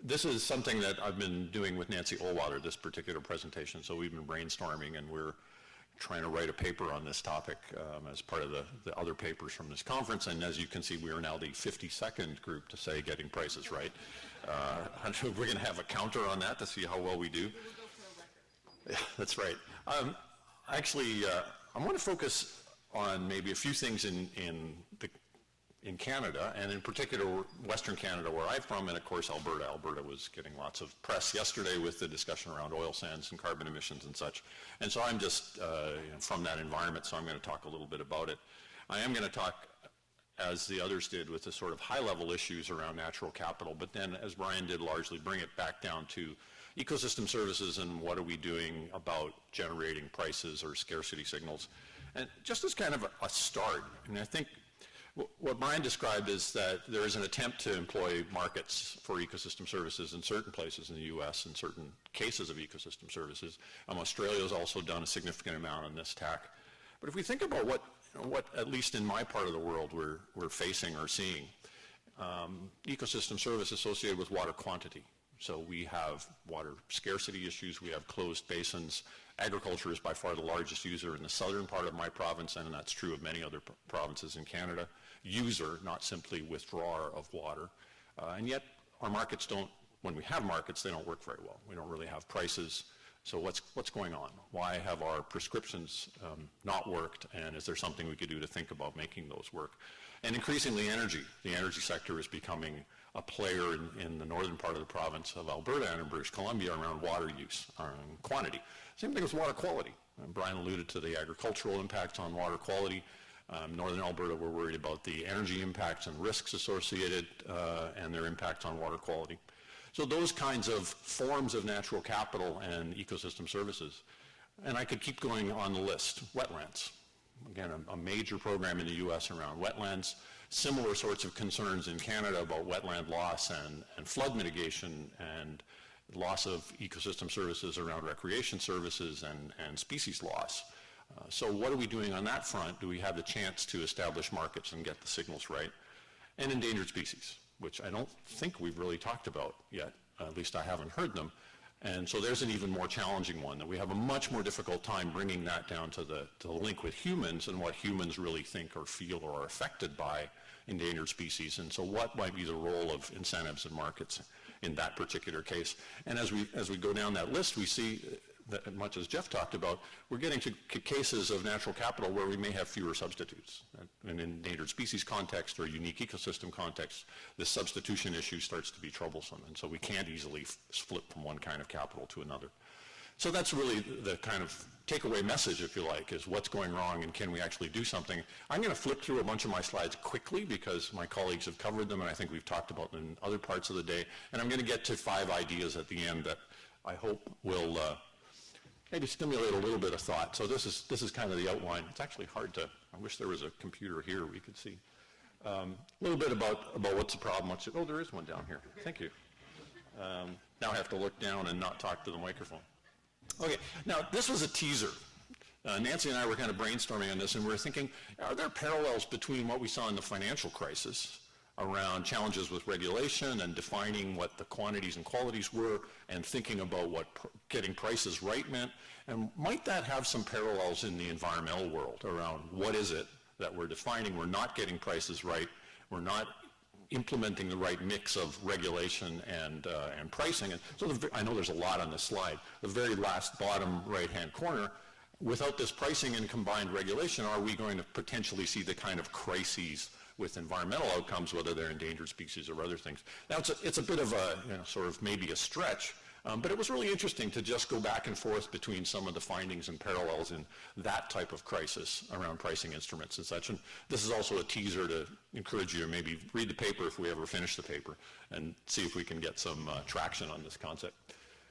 this is something that I've been doing with Nancy Olwater, this particular presentation. So we've been brainstorming, and we're trying to write a paper on this topic as part of the other papers from this conference. And as you can see, we are now the 52nd group to say getting prices right. We're going to have a counter on that to see how well we do. Yeah, that's right. Actually, I want to focus on maybe a few things in Canada, and in particular Western Canada, where I'm from, and of course Alberta. Alberta was getting lots of press yesterday with the discussion around oil sands and carbon emissions and such. And so I'm just from that environment, so I'm going to talk a little bit about it. I am going to talk, as the others did, with the sort of high-level issues around natural capital, but then, as Brian did, largely bring it back down to ecosystem services and what are we doing about generating prices or scarcity signals. And just as kind of a start, and I think what Brian described is that there is an attempt to employ markets for ecosystem services in certain places in the U.S. in certain cases of ecosystem services. Australia has also done a significant amount on this tack. But if we think about what at least in my part of the world, we're facing or seeing, ecosystem service associated with water quantity. So we have water scarcity issues, we have closed basins. Agriculture is by far the largest user in the southern part of my province, and that's true of many other provinces in Canada. User, not simply withdrawer of water. And yet our markets don't, when we have markets, they don't work very well. We don't really have prices. So what's going on? Why have our prescriptions not worked, and is there something we could do to think about making those work? And increasingly energy. The energy sector is becoming a player in the northern part of the province of Alberta and in British Columbia around water use, quantity. Same thing with water quality. Brian alluded to the agricultural impacts on water quality. Northern Alberta, we're worried about the energy impacts and risks associated and their impact on water quality. So those kinds of forms of natural capital and ecosystem services. And I could keep going on the list. Wetlands. Again, a major program in the U.S. around wetlands. Similar sorts of concerns in Canada about wetland loss and flood mitigation and loss of ecosystem services around recreation services and species loss. So what are we doing on that front? Do we have the chance to establish markets and get the signals right? And endangered species, which I don't think we've really talked about yet. At least I haven't heard them. And so there's an even more challenging one, that we have a much more difficult time bringing that down to the link with humans and what humans really think or feel or are affected by endangered species. And so what might be the role of incentives and markets in that particular case? And as we go down that list, we see that, much as Jeff talked about, we're getting to cases of natural capital where we may have fewer substitutes. In an endangered species context or unique ecosystem context, the substitution issue starts to be troublesome, and so we can't easily flip from one kind of capital to another. So that's really the kind of takeaway message, if you like, is what's going wrong and can we actually do something. I'm going to flip through a bunch of my slides quickly because my colleagues have covered them and I think we've talked about them in other parts of the day. And I'm going to get to 5 ideas at the end that I hope will maybe stimulate a little bit of thought. So this is kind of the outline. It's actually hard to, I wish there was a computer here we could see. A little bit about what's the problem. Oh, there is one down here. Thank you. Now I have to look down and not talk to the microphone. Okay, now this was a teaser. Nancy and I were kind of brainstorming on this, and we were thinking, are there parallels between what we saw in the financial crisis around challenges with regulation and defining what the quantities and qualities were and thinking about what getting prices right meant? And might that have some parallels in the environmental world around what is it that we're defining? We're not getting prices right. We're not implementing the right mix of regulation and pricing. And so I know there's a lot on this slide. The very last bottom right-hand corner, without this pricing and combined regulation, are we going to potentially see the kind of crises with environmental outcomes, whether they're endangered species or other things? Now it's a bit of a, sort of maybe a stretch, but it was really interesting to just go back and forth between some of the findings and parallels in that type of crisis around pricing instruments and such. And this is also a teaser to encourage you to maybe read the paper if we ever finish the paper and see if we can get some traction on this concept.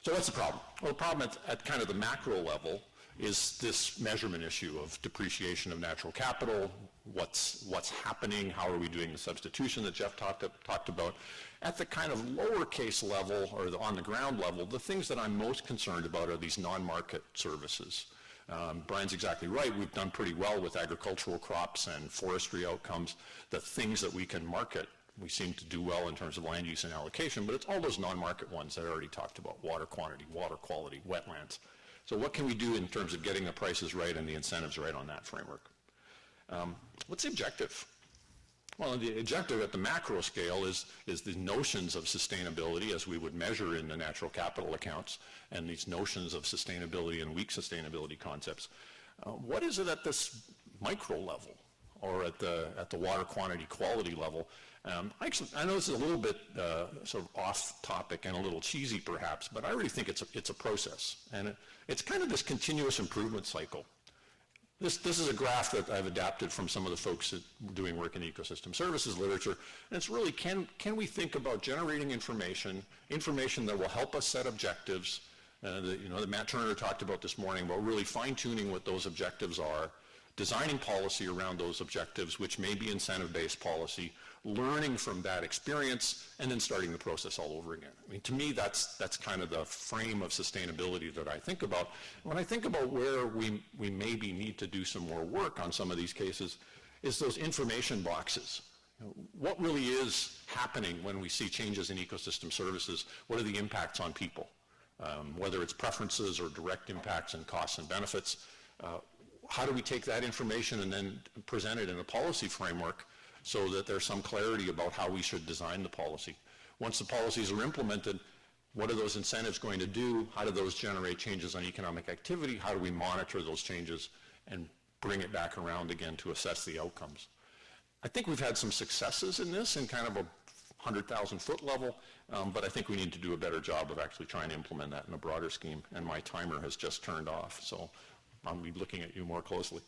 So what's the problem? Well, the problem at kind of the macro level is this measurement issue of depreciation of natural capital, what's happening, how are we doing the substitution that Jeff talked about. At the kind of lowercase level or on the ground level, the things that I'm most concerned about are these non-market services. Brian's exactly right. We've done pretty well with agricultural crops and forestry outcomes, the things that we can market we seem to do well in terms of land use and allocation, but it's all those non-market ones that I already talked about: water quantity, water quality, wetlands. So what can we do in terms of getting the prices right and the incentives right on that framework? What's the objective? Well, the objective at the macro scale is the notions of sustainability as we would measure in the natural capital accounts, and these notions of sustainability and weak sustainability concepts. What is it at this micro level, or at the water quantity quality level? Actually, I know this is a little bit sort of off topic and a little cheesy perhaps, but I really think it's a process, and it's kind of this continuous improvement cycle. This is a graph that I've adapted from some of the folks that are doing work in ecosystem services literature, and it's really, can we think about generating information that will help us set objectives, that Matt Turner talked about this morning, about really fine-tuning what those objectives are, designing policy around those objectives, which may be incentive-based policy, learning from that experience, and then starting the process all over again. I mean, to me, that's kind of the frame of sustainability that I think about. When I think about where we maybe need to do some more work on some of these cases, is those information boxes. What really is happening when we see changes in ecosystem services? What are the impacts on people? Whether it's preferences or direct impacts and costs and benefits. How do we take that information and then present it in a policy framework so that there's some clarity about how we should design the policy? Once the policies are implemented, what are those incentives going to do? How do those generate changes on economic activity? How do we monitor those changes and bring it back around again to assess the outcomes? I think we've had some successes in this in kind of a 100,000-foot level, but I think we need to do a better job of actually trying to implement that in a broader scheme, and my timer has just turned off, so I'll be looking at you more closely.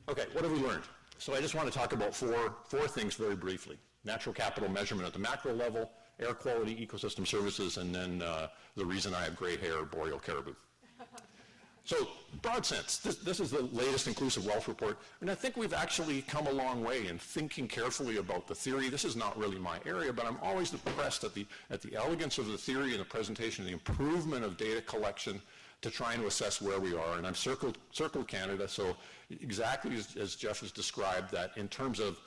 Okay, what have we learned? So I just want to talk about four things very briefly. Natural capital measurement at the macro level, air quality, ecosystem services, and then the reason I have gray hair, boreal caribou. So, broad sense, this is the latest inclusive wealth report, and I think we've actually come a long way in thinking carefully about the theory. This is not really my area, but I'm always impressed at the elegance of the theory and the presentation, the improvement of data collection to try and assess where we are. And I've circled Canada, so exactly as Jeff has described, that in terms of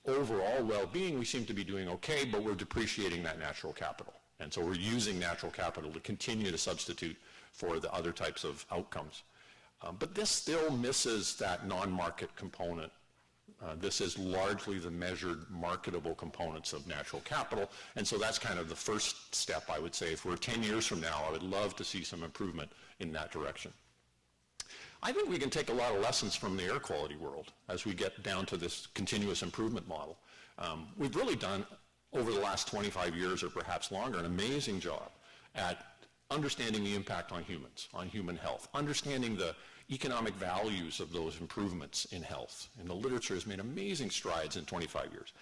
overall well-being, we seem to be doing okay, but we're depreciating that natural capital. And so we're using natural capital to continue to substitute for the other types of outcomes. But this still misses that non-market component. This is largely the measured marketable components of natural capital, and so that's kind of the first step, I would say. If we're 10 years from now, I would love to see some improvement in that direction. I think we can take a lot of lessons from the air quality world as we get down to this continuous improvement model. We've really done, over the last 25 years or perhaps longer, an amazing job at understanding the impact on humans, on human health, understanding the economic values of those improvements in health. And the literature has made amazing strides in 25 years.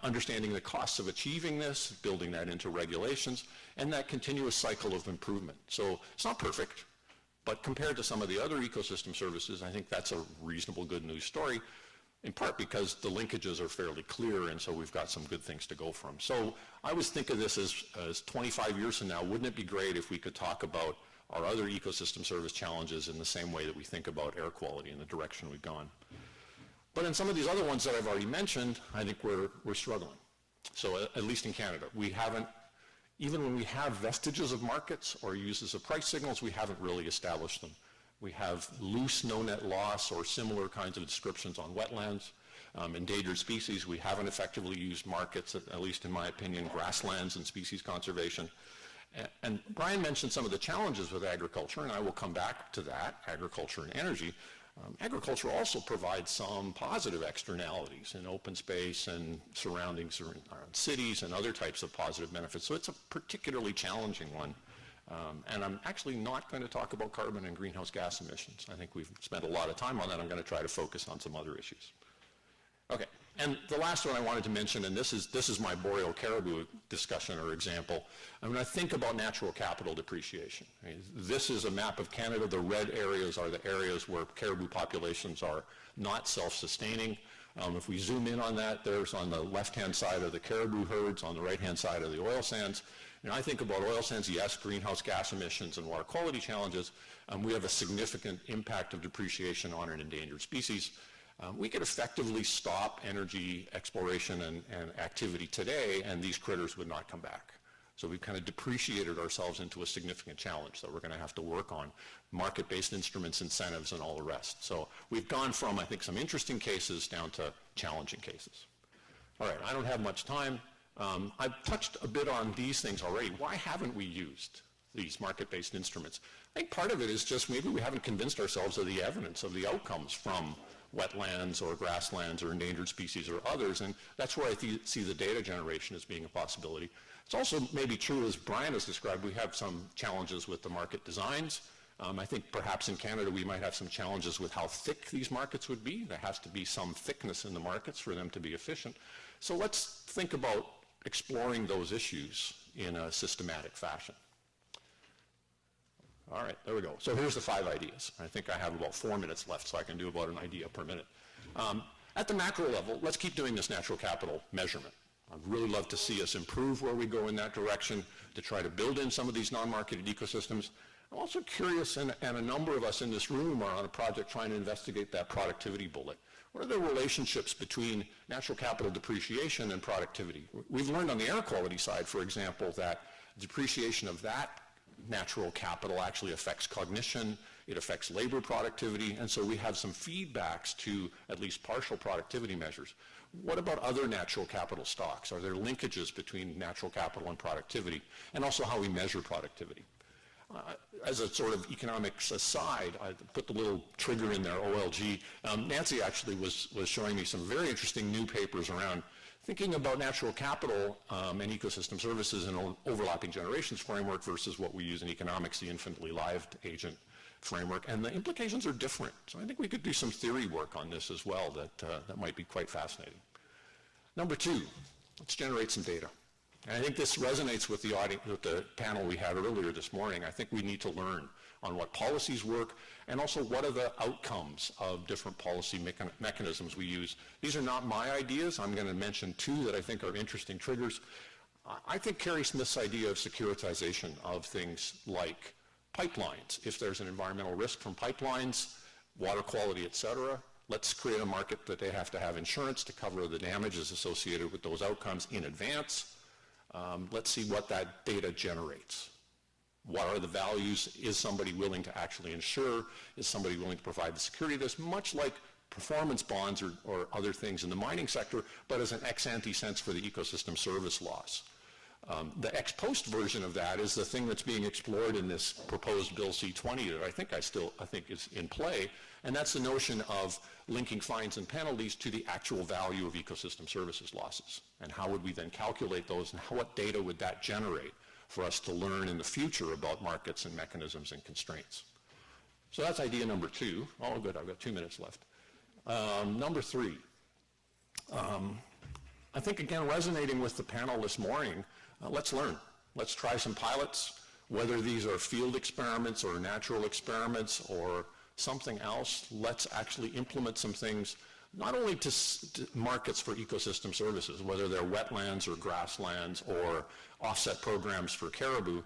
Understanding the costs of achieving this, building that into regulations, and that continuous cycle of improvement. So it's not perfect, but compared to some of the other ecosystem services, I think that's a reasonable good news story, in part because the linkages are fairly clear, and so we've got some good things to go from. So I always think of this as 25 years from now, wouldn't it be great if we could talk about our other ecosystem service challenges in the same way that we think about air quality in the direction we've gone. But in some of these other ones that I've already mentioned, I think we're struggling. So at least in Canada, we haven't, even when we have vestiges of markets or uses of price signals, we haven't really established them. We have loose no net loss or similar kinds of descriptions on wetlands. Endangered species, we haven't effectively used markets, at least in my opinion, grasslands and species conservation. And Brian mentioned some of the challenges with agriculture, and I will come back to that, agriculture and energy. Agriculture also provides some positive externalities in open space and surroundings around cities and other types of positive benefits. So it's a particularly challenging one. And I'm actually not going to talk about carbon and greenhouse gas emissions. I think we've spent a lot of time on that. I'm going to try to focus on some other issues. Okay, and the last one I wanted to mention, and this is my boreal caribou discussion or example. When I think about natural capital depreciation, this is a map of Canada. The red areas are the areas where caribou populations are not self-sustaining. If we zoom in on that, there's on the left-hand side of the caribou herds, on the right-hand side of the oil sands. I think about oil sands, yes, greenhouse gas emissions and water quality challenges. We have a significant impact of depreciation on an endangered species. We could effectively stop energy exploration and activity today, and these critters would not come back. So we've kind of depreciated ourselves into a significant challenge that we're going to have to work on, market-based instruments, incentives, and all the rest. So we've gone from, I think, some interesting cases down to challenging cases. All right, I don't have much time. I've touched a bit on these things already. Why haven't we used these market-based instruments? I think part of it is just maybe we haven't convinced ourselves of the evidence of the outcomes from wetlands or grasslands or endangered species or others, and that's where I see the data generation as being a possibility. It's also maybe true, as Brian has described, we have some challenges with the market designs. I think perhaps in Canada we might have some challenges with how thick these markets would be. There has to be some thickness in the markets for them to be efficient. So let's think about exploring those issues in a systematic fashion. All right, there we go. So here's the 5 ideas. I think I have about 4 minutes left, so I can do about an idea per minute. At the macro level, let's keep doing this natural capital measurement. I'd really love to see us improve where we go in that direction to try to build in some of these non-marketed ecosystems. I'm also curious, and a number of us in this room are on a project trying to investigate that productivity bullet. What are the relationships between natural capital depreciation and productivity? We've learned on the air quality side, for example, that depreciation of that natural capital actually affects cognition, it affects labor productivity, and so we have some feedbacks to at least partial productivity measures. What about other natural capital stocks? Are there linkages between natural capital and productivity, and also how we measure productivity? As a sort of economics aside, I put the little trigger in there, OLG. Nancy actually was showing me some very interesting new papers around thinking about natural capital and ecosystem services in an overlapping generations framework versus what we use in economics, the infinitely lived agent framework, and the implications are different. So I think we could do some theory work on this as well that might be quite fascinating. Number 2, let's generate some data. And I think this resonates with the audience, with the panel we had earlier this morning. I think we need to learn on what policies work and also what are the outcomes of different policy mechanisms we use. These are not my ideas. I'm going to mention 2 that I think are interesting triggers. I think Carrie Smith's idea of securitization of things like pipelines. If there's an environmental risk from pipelines, water quality, et cetera, let's create a market that they have to have insurance to cover the damages associated with those outcomes in advance. Let's see what that data generates. What are the values? Is somebody willing to actually insure? Is somebody willing to provide the security of this? Much like performance bonds or other things in the mining sector, but as an ex-ante sense for the ecosystem service loss. The ex-post version of that is the thing that's being explored in this proposed Bill C-20 that I think is in play, and that's the notion of linking fines and penalties to the actual value of ecosystem services losses. And how would we then calculate those, and what data would that generate for us to learn in the future about markets and mechanisms and constraints? So that's idea number 2. Oh, good, I've got 2 minutes left. Number 3. I think, again, resonating with the panel this morning, let's learn. Let's try some pilots, whether these are field experiments or natural experiments or something else. Let's actually implement some things, not only to markets for ecosystem services, whether they're wetlands or grasslands or offset programs for caribou.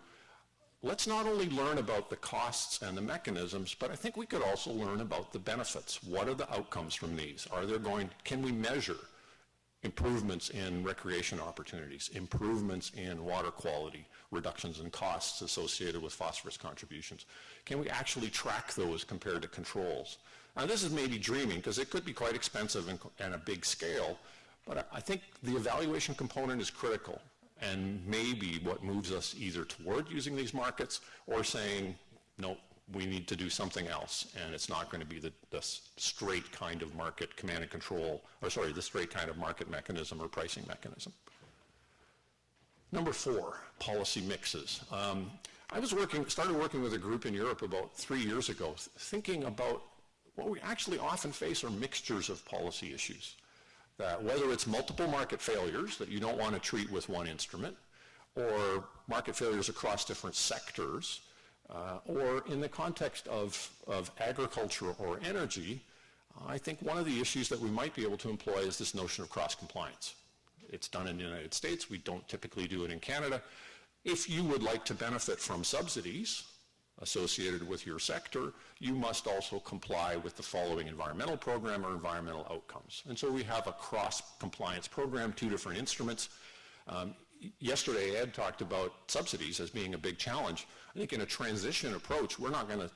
Let's not only learn about the costs and the mechanisms, but I think we could also learn about the benefits. What are the outcomes from these? Can we measure improvements in recreation opportunities, improvements in water quality, reductions in costs associated with phosphorus contributions? Can we actually track those compared to controls? Now, this is maybe dreaming, because it could be quite expensive and a big scale, but I think the evaluation component is critical, and maybe what moves us either toward using these markets or saying, no, we need to do something else, and it's not going to be the straight kind of market command and control, the straight kind of market mechanism or pricing mechanism. Number 4, policy mixes. I started working with a group in Europe about 3 years ago, thinking about what we actually often face are mixtures of policy issues. That whether it's multiple market failures that you don't want to treat with one instrument, or market failures across different sectors, or in the context of agriculture or energy, I think one of the issues that we might be able to employ is this notion of cross-compliance. It's done in the United States. We don't typically do it in Canada. If you would like to benefit from subsidies, associated with your sector, you must also comply with the following environmental program or environmental outcomes. And so we have a cross-compliance program, 2 different instruments. Yesterday, Ed talked about subsidies as being a big challenge. I think in a transition approach, we're not going to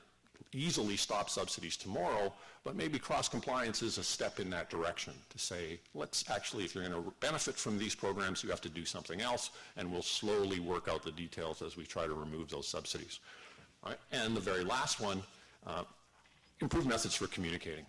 easily stop subsidies tomorrow, but maybe cross-compliance is a step in that direction to say, let's actually, if you're going to benefit from these programs, you have to do something else, and we'll slowly work out the details as we try to remove those subsidies. All right? And the very last one, improved methods for communicating.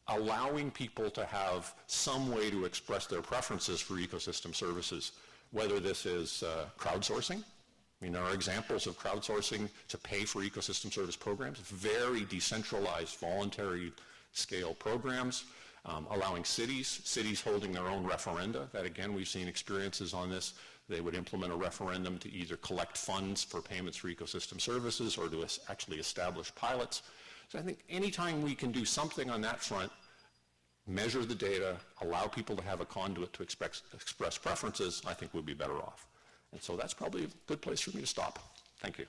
Allowing people to have some way to express their preferences for ecosystem services, whether this is crowdsourcing. I mean, there are examples of crowdsourcing to pay for ecosystem service programs, very decentralized, voluntary scale programs, allowing cities holding their own referenda. That again, we've seen experiences on this. They would implement a referendum to either collect funds for payments for ecosystem services or to actually establish pilots. So I think anytime we can do something on that front, measure the data, allow people to have a conduit to express preferences, I think we'll be better off. And so that's probably a good place for me to stop. Thank you.